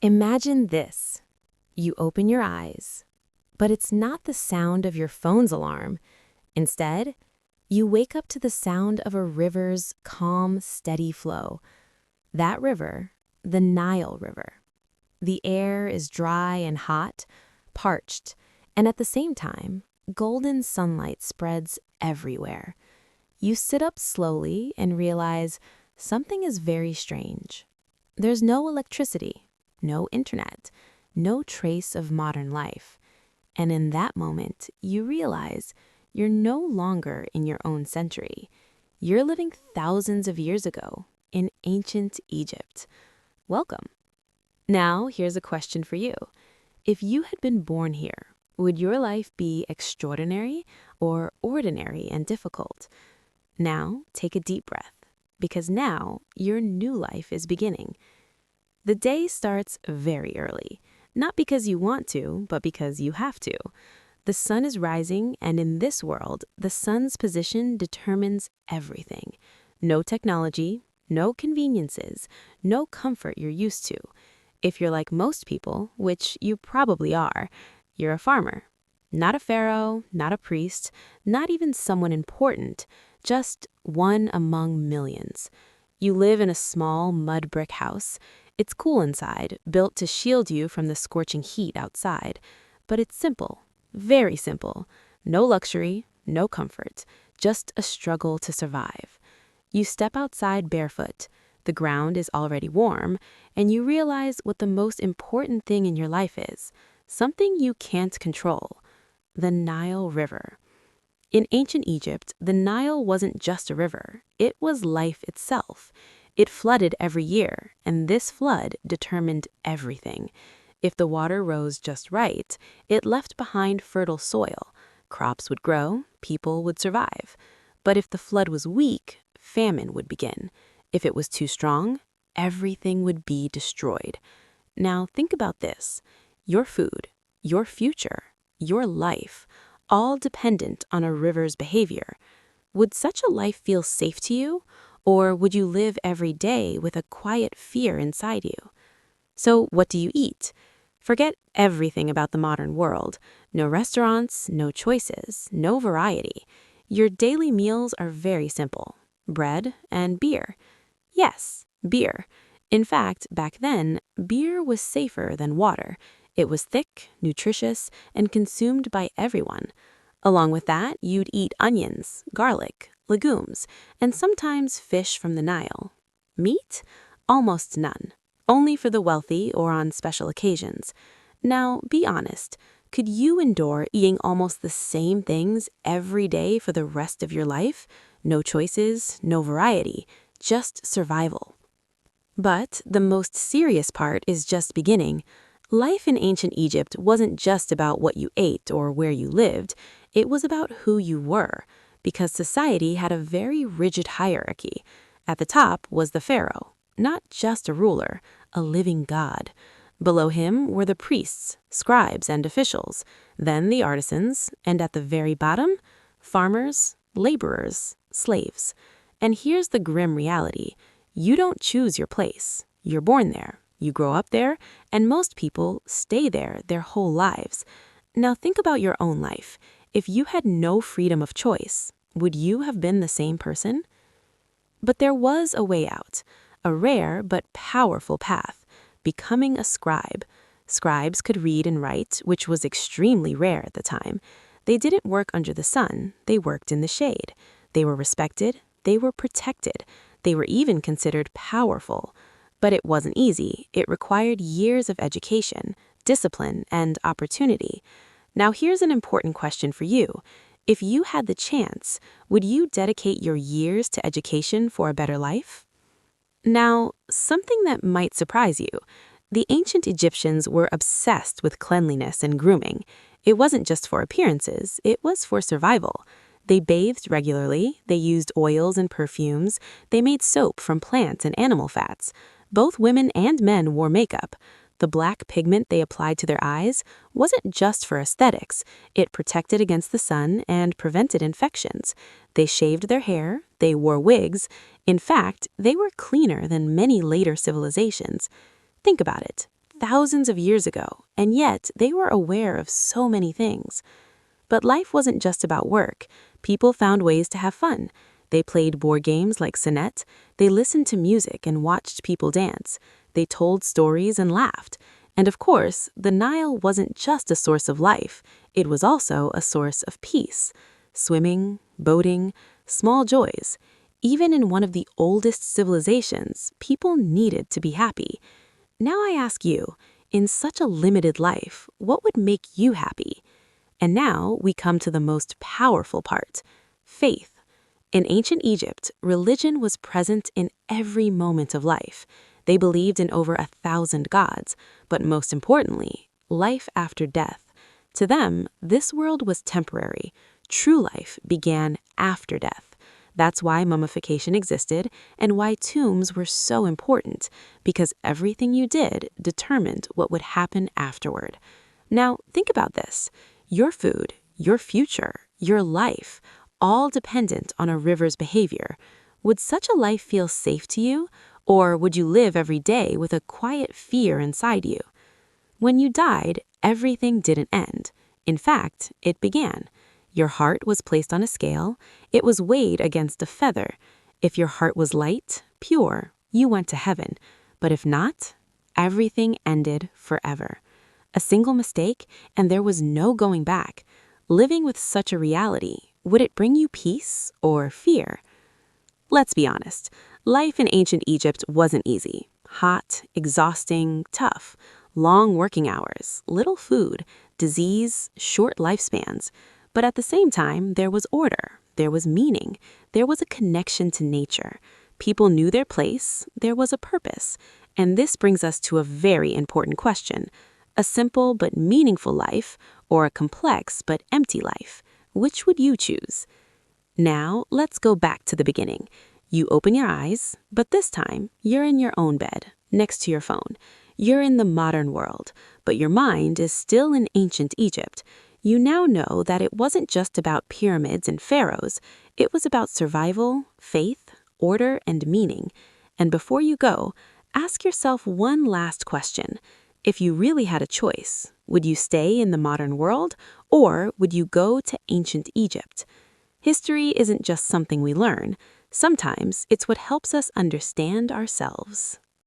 Imagine this. You open your eyes, but it's not the sound of your phone's alarm. Instead, you wake up to the sound of a river's calm, steady flow. That river, the Nile River. The air is dry and hot, parched, and at the same time, golden sunlight spreads everywhere. You sit up slowly and realize something is very strange. There's no electricity, no internet, no trace of modern life. And in that moment, you realize you're no longer in your own century. You're living thousands of years ago in ancient Egypt. Welcome. Now, here's a question for you. If you had been born here, would your life be extraordinary or ordinary and difficult? Now, take a deep breath, because now your new life is beginning. The day starts very early, not because you want to, but because you have to. The sun is rising, and in this world, the sun's position determines everything. No technology, no conveniences, no comfort you're used to. If you're like most people, which you probably are, you're a farmer. Not a pharaoh, not a priest, not even someone important, just one among millions. You live in a small mud brick house. It's cool inside, built to shield you from the scorching heat outside. But it's simple, very simple. No luxury, no comfort, just a struggle to survive. You step outside barefoot. The ground is already warm, and you realize what the most important thing in your life is, something you can't control: the Nile River. In ancient Egypt, the Nile wasn't just a river, it was life itself. It flooded every year, and this flood determined everything. If the water rose just right, it left behind fertile soil. Crops would grow, people would survive. But if the flood was weak, famine would begin. If it was too strong, everything would be destroyed. Now think about this. Your food, your future, your life, all dependent on a river's behavior. Would such a life feel safe to you? Or would you live every day with a quiet fear inside you? So what do you eat? Forget everything about the modern world. No restaurants, no choices, no variety. Your daily meals are very simple: bread and beer. Yes, beer. In fact, back then, beer was safer than water. It was thick, nutritious, and consumed by everyone. Along with that, you'd eat onions, garlic, legumes, and sometimes fish from the Nile. Meat? Almost none. Only for the wealthy or on special occasions. Now, be honest. Could you endure eating almost the same things every day for the rest of your life? No choices, no variety, just survival. But the most serious part is just beginning. Life in ancient Egypt wasn't just about what you ate or where you lived. It was about who you were, because society had a very rigid hierarchy. At the top was the pharaoh, not just a ruler, a living god. Below him were the priests, scribes, and officials, then the artisans, and at the very bottom, farmers, laborers, slaves. And here's the grim reality. You don't choose your place. You're born there. You grow up there, and most people stay there their whole lives. Now think about your own life. If you had no freedom of choice, would you have been the same person? But there was a way out, a rare but powerful path: becoming a scribe. Scribes could read and write, which was extremely rare at the time. They didn't work under the sun, they worked in the shade. They were respected, they were protected, they were even considered powerful. But it wasn't easy. It required years of education, discipline, and opportunity. Now here's an important question for you. If you had the chance, would you dedicate your years to education for a better life? Now, something that might surprise you. The ancient Egyptians were obsessed with cleanliness and grooming. It wasn't just for appearances, it was for survival. They bathed regularly, they used oils and perfumes, they made soap from plant and animal fats. Both women and men wore makeup. The black pigment they applied to their eyes wasn't just for aesthetics. It protected against the sun and prevented infections. They shaved their hair, they wore wigs. In fact, they were cleaner than many later civilizations. Think about it. thousands of years ago, and yet they were aware of so many things. But life wasn't just about work. People found ways to have fun. They played board games like Sonnet. They listened to music and watched people dance. They told stories and laughed. And of course, the Nile wasn't just a source of life. It was also a source of peace. Swimming, boating, small joys. Even in one of the oldest civilizations, people needed to be happy. Now I ask you, in such a limited life, what would make you happy? And now we come to the most powerful part, faith. In ancient Egypt, religion was present in every moment of life. They believed in over 1,000 gods, but most importantly, life after death. To them, this world was temporary. True life began after death. That's why mummification existed and why tombs were so important, because everything you did determined what would happen afterward. Now, think about this. Your food, your future, your life, all dependent on a river's behavior. Would such a life feel safe to you? Or would you live every day with a quiet fear inside you? When you died, everything didn't end. In fact, it began. Your heart was placed on a scale. It was weighed against a feather. If your heart was light, pure, you went to heaven. But if not, everything ended forever. A single mistake, and there was no going back. Living with such a reality, would it bring you peace or fear? Let's be honest. Life in ancient Egypt wasn't easy. Hot, exhausting, tough. Long working hours, little food, disease, short lifespans. But at the same time, there was order, there was meaning, there was a connection to nature. People knew their place, there was a purpose. And this brings us to a very important question. A simple but meaningful life, or a complex but empty life? Which would you choose? Now, let's go back to the beginning. You open your eyes, but this time, you're in your own bed, next to your phone. You're in the modern world, but your mind is still in ancient Egypt. You now know that it wasn't just about pyramids and pharaohs. It was about survival, faith, order, and meaning. And before you go, ask yourself one last question. If you really had a choice, would you stay in the modern world, or would you go to ancient Egypt? History isn't just something we learn. Sometimes it's what helps us understand ourselves.